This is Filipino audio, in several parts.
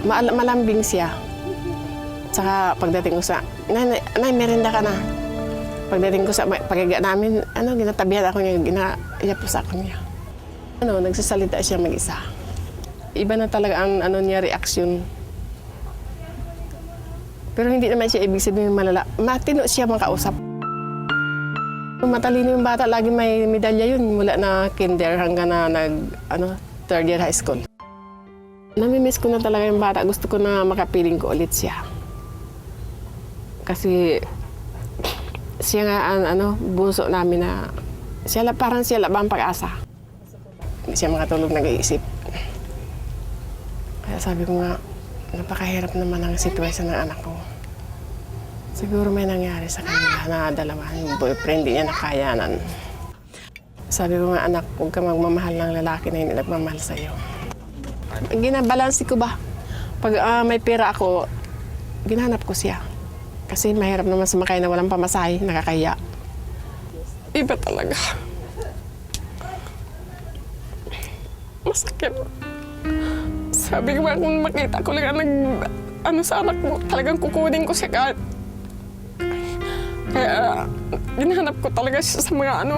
Malambing siya. Tsaka pagdating ko sa, Nay, merenda ka na. Pagdating ko sa pagkaga namin, ginatabihan ako niya, ginayapos ako niya. Nagsasalita siya mag-isa. Iba na talaga ang niya, reaksyon. Pero hindi naman siya ibig sabihin malala. Matino siya makausap. Matalino yung bata, lagi may medalya yun mula na kinder hanggang na third year high school. Namimiss ko na talaga yung bata. Gusto ko na makapiling ko ulit siya. Kasi siya nga bunso namin na parang siya labang pag-asa. Hindi siya makatulog nag-iisip. Kaya sabi ko nga, napakahirap naman ang sitwasyon ng anak ko. Siguro may nangyari sa kanila na dalawa, yung boyfriend, hindi niya nakayanan. Sabi ko nga, anak, huwag ka magmamahal ng lalaki na hindi nagmamahal sa'yo. Ginabalansi ko ba? Pag may pera ako, ginhanap ko siya. Kasi mahirap naman sumakay na walang pamasahe, nakakaya. Iba talaga. Masakit. Sabi ko ba, kung makita ko lang sa anak mo, talagang kukunin ko siya kahit. Kaya ginahanap ko talaga siya sa mga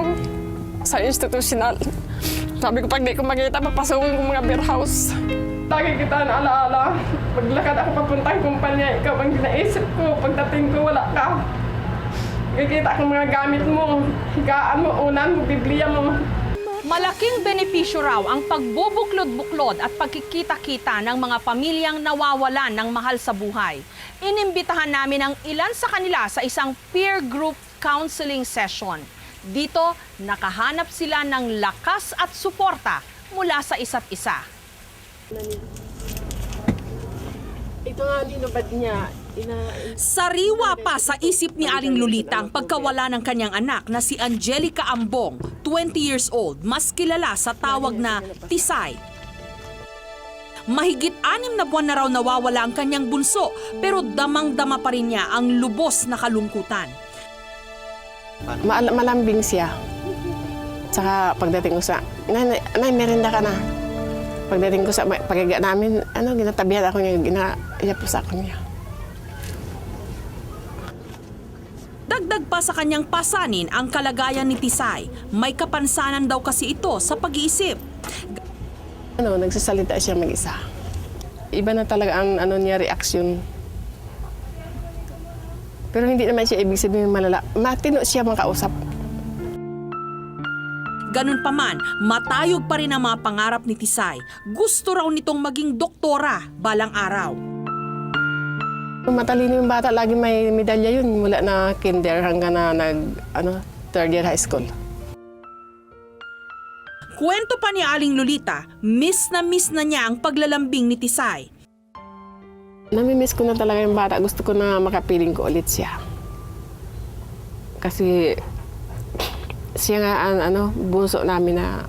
sa institutional. Sabi ko, pag di ko makita, papasukin ko mga beer house. Lagi kita naalaala. Maglakad ako papuntang kumpanya, ikaw ang ginaisip ko. Pagdating ko, wala ka. Kikita ko mga gamit mo, higaan mo, unan mo, Biblia mo. Malaking benepisyo raw ang pagbubuklod-buklod at pagkikita-kita ng mga pamilyang nawawalan ng mahal sa buhay. Inimbitahan namin ang ilan sa kanila sa isang peer group counseling session. Dito, nakahanap sila ng lakas at suporta mula sa isa't isa. Ito nga, dinubad niya. Sariwa pa sa isip ni Aling Lolita ang pagkawala ng kanyang anak na si Angelica Ambong, 20 years old, mas kilala sa tawag na Tisay. Mahigit 6 na buwan na raw nawawala ang kanyang bunso, pero damang-dama pa rin niya ang lubos na kalungkutan. Malambing siya. Tsaka pagdating ko sa, Nay, merenda ka na. Pagdating ko sa pagkaga namin, ginatabihan ako niya, ginayapos ako niya. Dagdag pa sa kanyang pasanin ang kalagayan ni Tisay. May kapansanan daw kasi ito sa pag-iisip. Nagsasalita siya mag-isa. Iba na talaga ang niya, reaksyon. Pero hindi naman siya ibig sabihin malala. Matino siya makausap. Ganun pa man, matayog pa rin ang mga pangarap ni Tisay. Gusto raw nitong maging doktora balang araw. Matalino yung bata, lagi may medalya yun mula na kinder hanggang na third year high school. Kwento pa ni Aling Lolita, miss na niya ang paglalambing ni Tisay. Namimiss ko na talaga yung bata. Gusto ko na makapiling ko ulit siya. Kasi siya nga ang bunso namin na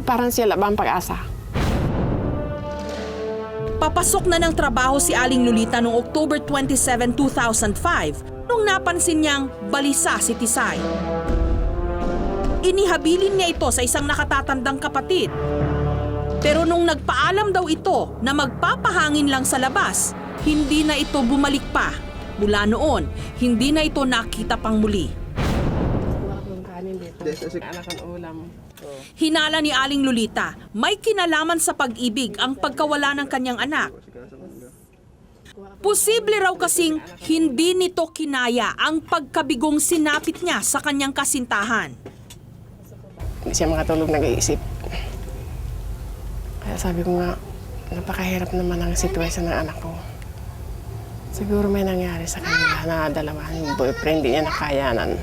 parang siya labang pag-asa. Papasok na ng trabaho si Aling Lolita noong October 27, 2005 nung napansin niyang balisa si Tisay. Inihabilin niya ito sa isang nakatatandang kapatid. Pero nung nagpaalam daw ito na magpapahangin lang sa labas, hindi na ito bumalik pa. Mula noon, hindi na ito nakita pang muli. Hinala ni Aling Lolita, may kinalaman sa pag-ibig ang pagkawala ng kanyang anak. Posible raw kasing hindi nito kinaya ang pagkabigong sinapit niya sa kanyang kasintahan. Hindi siya makatulog nag-iisip. Kaya sabi ko nga, napakahirap naman ang sitwasyon ng anak ko. Siguro may nangyari sa kanila na dalawa, yung boyfriend, hindi niya nakayanan.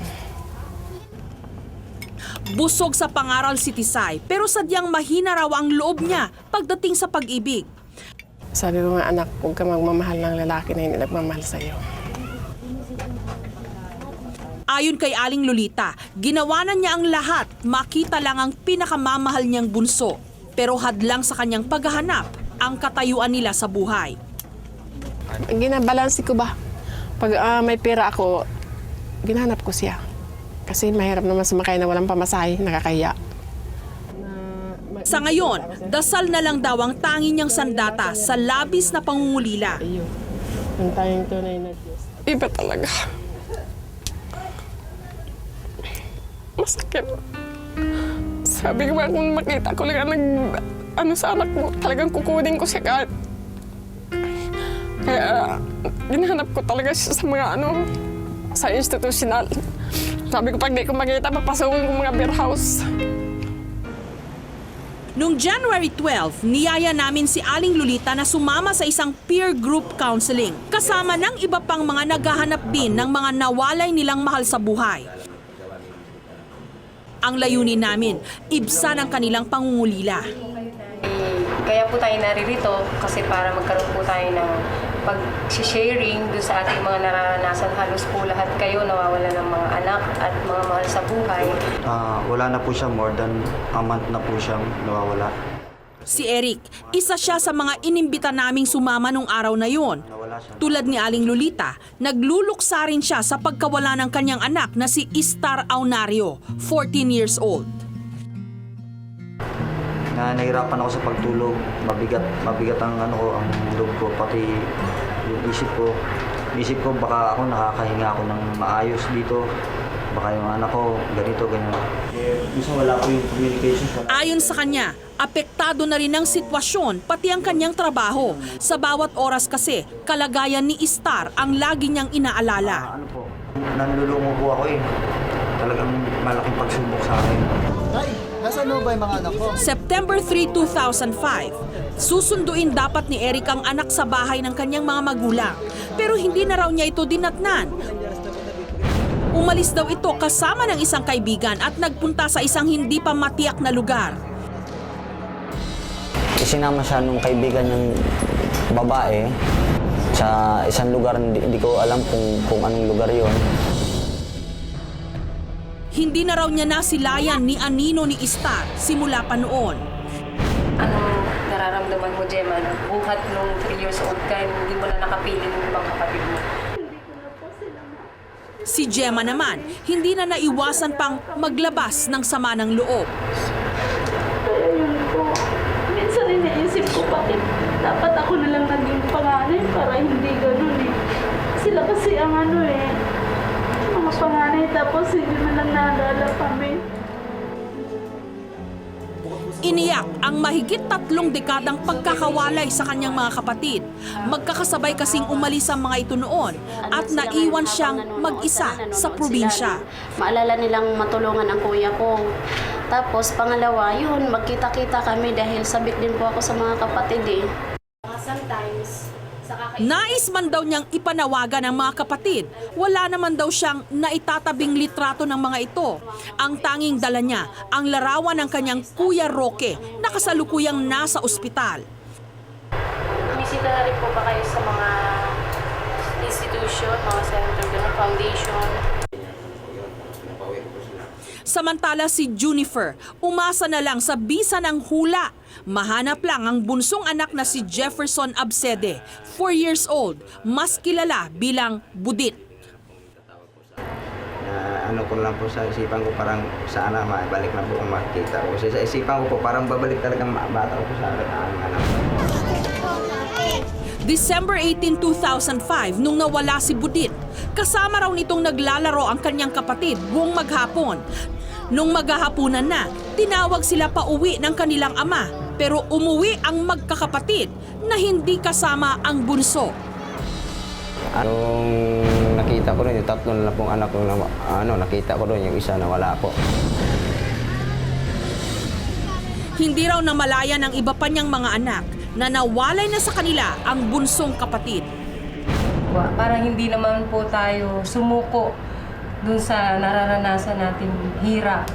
Busog sa pangaral si Tisay, pero sadyang mahina raw ang loob niya pagdating sa pag-ibig. Sabi ko nga, anak, huwag ka magmamahal ng lalaki na hindi nagmamahal sa'yo. Ayon kay Aling Lolita, ginawa na niya ang lahat, makita lang ang pinakamamahal niyang bunso. Pero hadlang sa kanyang paghahanap ang katayuan nila sa buhay. Ginabalansi ko ba? Pag may pera ako, ginahanap ko siya. Kasi mahirap naman sumakay na walang pamasahe, nakakaya. Sa ngayon, dasal na lang daw ang tanging niyang sandata sa labis na pangungulila. Ayun. Ang tayong tunay na Diyos. Iba talaga. Masakit. Sabi ko ba kung makita ko lang sa anak ko, talagang kukunin ko siya kahit. Kaya ginahanap ko talaga siya sa mga sa institutional. Sabi ko pag di ko makita, papasukin ko mga beer house. Noong January 12, niyaya namin si Aling Lolita na sumama sa isang peer group counseling kasama ng iba pang mga naghahanap din ng mga nawalay nilang mahal sa buhay. Ang layunin namin, ibsan ang kanilang pangungulila. Kaya po tayo naririto kasi para magkaroon po tayo ng pag-sharing doon sa ating mga nararanasan. Halos po lahat kayo nawawala ng mga anak at mga mahal sa buhay. Wala na po siya, more than a month na po siyang nawawala. Si Eric, isa siya sa mga inimbita naming sumama nung araw na yon. Nawala siya. Tulad ni Aling Lolita, nagluluksa rin siya sa pagkawala ng kanyang anak na si Istar Aunario, 14 years old. Nahirapan ako sa pagtulog, mabigat ang ang loob ko, pati yung isip ko baka ako nakakahinga ako ng maayos dito, baka yung anak ko ganito, ganyan. Minsan wala ko yung communication. Ayon sa kanya, apektado na rin ang sitwasyon pati ang kanyang trabaho. Sa bawat oras kasi, kalagayan ni Istar ang lagi niyang inaalala. Nanlulungo po ako talagang malaking pagsubok sa akin. Nasaan mo ba yung mga anak ko? September 3, 2005, susunduin dapat ni Eric ang anak sa bahay ng kanyang mga magulang. Pero hindi na raw niya ito dinatnan. Umalis daw ito kasama ng isang kaibigan at nagpunta sa isang hindi pa matiyak na lugar. Isinama siya nung kaibigan niyang babae sa isang lugar, hindi ko alam kung anong lugar yon. Hindi na raw niya nasilayan ni Anino ni Istar simula pa noon. Anong nararamdaman mo, Gemma? Buhat nung 3 years old ka, hindi mo na nakapiling ng ibang kapatid mo. Si Gemma naman, hindi na naiwasan pang maglabas ng sama ng loob. Kaya yun po, minsan iniisip ko bakit dapat ako na lang naging panganay para hindi ganun eh. Sila kasi ang mga panganay tapos hindi man lang naalala kami. Iniyak ang mahigit 3 dekadang pagkakawalay sa kanyang mga kapatid. Magkakasabay kasing umalis ang mga ito noon at naiwan siyang mag-isa sa probinsya. Maalala nilang matulungan ang kuya ko. Tapos pangalawa, yun, magkita-kita kami dahil sabik din po ako sa mga kapatid eh. Sometimes, Nais man daw niyang ipanawagan ang mga kapatid. Wala naman daw siyang naitatabing litrato ng mga ito. Ang tanging dala niya, ang larawan ng kanyang Kuya Roque na kasalukuyang nasa ospital. bumisita na rin po ba kayo sa mga institution, mga center, foundation? Samantala si Junifer, umasa na lang sa bisa ng hula. Mahanap lang ang bunsong anak na si Jefferson Absede, 4 years old, mas kilala bilang Budit. Ano ko lang po sa isipan ko, parang sana maibalik na po kung makikita ko. Kasi sa isipan ko po, parang babalik talaga bata ko po sa anak. December 18, 2005, nung nawala si Budit, kasama raw nitong naglalaro ang kanyang kapatid buong maghapon. Nung maghahapunan na, tinawag sila pa uwi ng kanilang ama, pero umuwi ang magkakapatid na hindi kasama ang bunso. Anong nakita ko rin, yung 3 na pong anak ko na nakita ko rin, yung isa na wala po. Hindi raw namalaya ng iba pa niyang mga anak na nawalay na sa kanila ang bunsong kapatid. Para hindi naman po tayo sumuko dun sa nararanasan natin hirap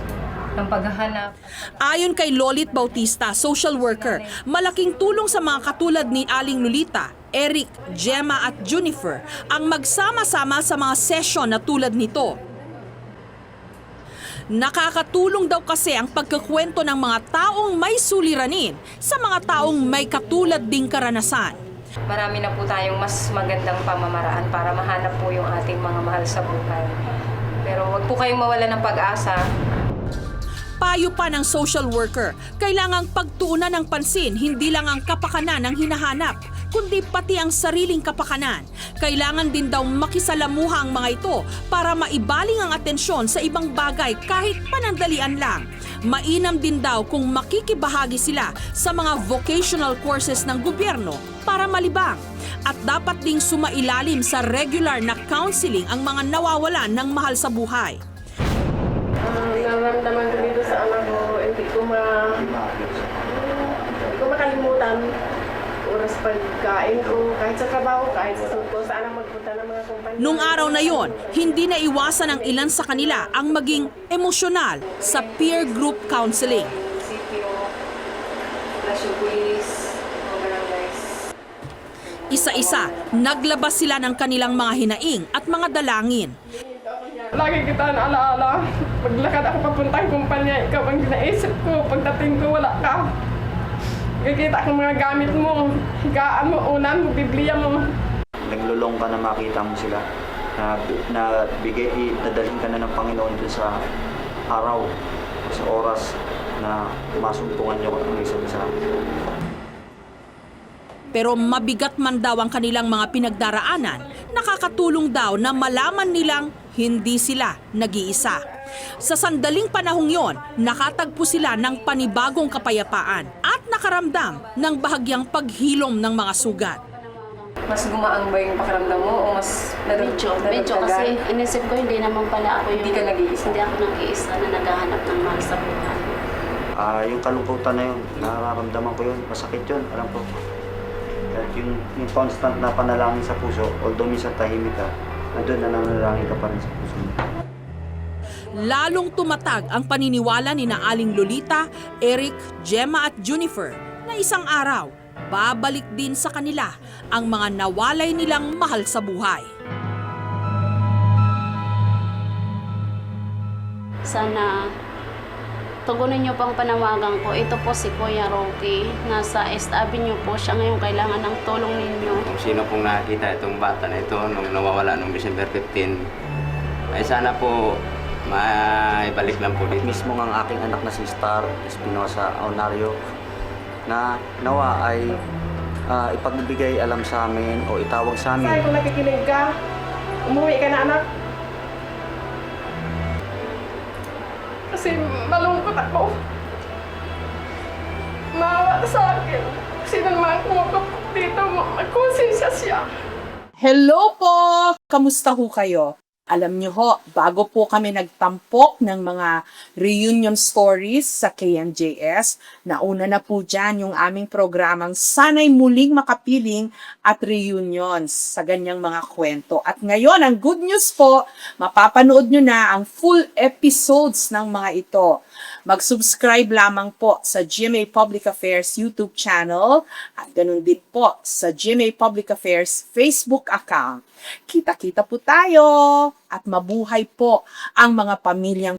ng paghahanap. Ayon kay Lolit Bautista, social worker, malaking tulong sa mga katulad ni Aling Lolita, Eric, Gemma at Junifer ang magsama-sama sa mga session na tulad nito. Nakakatulong daw kasi ang pagkakwento ng mga taong may suliranin sa mga taong may katulad ding karanasan. Marami na po tayong mas magandang pamamaraan para mahanap po yung ating mga mahal sa buhay. Pero wag po kayong mawala ng pag-asa. Payo pa ng social worker, kailangang pagtuunan ng pansin hindi lang ang kapakanan ang hinahanap, kundi pati ang sariling kapakanan. Kailangan din daw makisalamuha ang mga ito para maibaling ang atensyon sa ibang bagay kahit panandalian lang. Mainam din daw kung makikibahagi sila sa mga vocational courses ng gobyerno para malibang. At dapat ding sumailalim sa regular na counseling ang mga nawawalan ng mahal sa buhay. Nararamdaman ko dito sa anak ko, hindi ko makalimutan oras pagkain ko, kahit sa trabaho, kahit sa ko, saan ang magpunta ng mga kumpanya. Nung araw na yon, hindi na iwasan ng ilan sa kanila ang maging emosyonal sa peer group counseling. CPO, plus yung police, mga barangays. Isa-isa, naglabas sila ng kanilang mga hinaing at mga dalangin. Lagi kita naalaala. Paglakad ako papuntang kumpanya, ikaw ang naisip ko. Pagdating ko, wala ka. Kikita ko mga gamit mo, higaan mo, unan mo, Biblia mo. Naglulong ka na makita mo sila, na nadalhin ka na ng Panginoon dun sa araw, sa oras na masumpungan niyo ang isa't isa. Pero mabigat man daw ang kanilang mga pinagdaraanan, nakakatulong daw na malaman nilang hindi sila nag-iisa. Sa sandaling panahong yon, nakatagpo sila ng panibagong kapayapaan at nakaramdam ng bahagyang paghilom ng mga sugat. Mas gumaang ba yung pakiramdam mo o mas Medyo kasi inisip ko hindi naman pala ako yung... Hindi ka nag-iisa? Hindi ako nag-iisa na naghahanap ng mahal sa buhay. Yung kalungkutan na yun, nararamdaman ko yun, masakit yun, alam ko. At yung constant na panalangin sa puso, although minsan tahimik ka, nandun na nanalangin ka pa rin sa puso mo. Lalong tumatag ang paniniwala ni na Aling Lolita, Eric, Gemma at Junifer na isang araw, babalik din sa kanila ang mga nawalay nilang mahal sa buhay. Sana tugunin niyo pang panawagan ko. Ito po si Kuya Rocky. Nasa East Avenue po siya ngayon. Kailangan ng tulong ninyo. Kung sino pong nakakita itong bata na ito nung nawawala noong December 15, ay sana po maibalik lang po dito. Mismo ang aking anak na si Star Espinosa Aunario na nawa ay ipagbibigay alam sa amin o itawag sa Say, amin. kung nakikinig ka, umuwi ka na anak. Kasi malungkot ako. Maawa sa akin. Sino naman kumukap dito, magkonsensya siya. Hello po! Kamusta ho kayo? Alam nyo ho, bago po kami nagtampok ng mga reunion stories sa KMJS, nauna na po dyan yung aming programang Sana'y Muling Makapiling at Reunions sa ganyang mga kwento. At ngayon, ang good news po, mapapanood nyo na ang full episodes ng mga ito. Mag-subscribe lamang po sa GMA Public Affairs YouTube channel at ganun din po sa GMA Public Affairs Facebook account. Kita-kita po tayo at mabuhay po ang mga pamilyang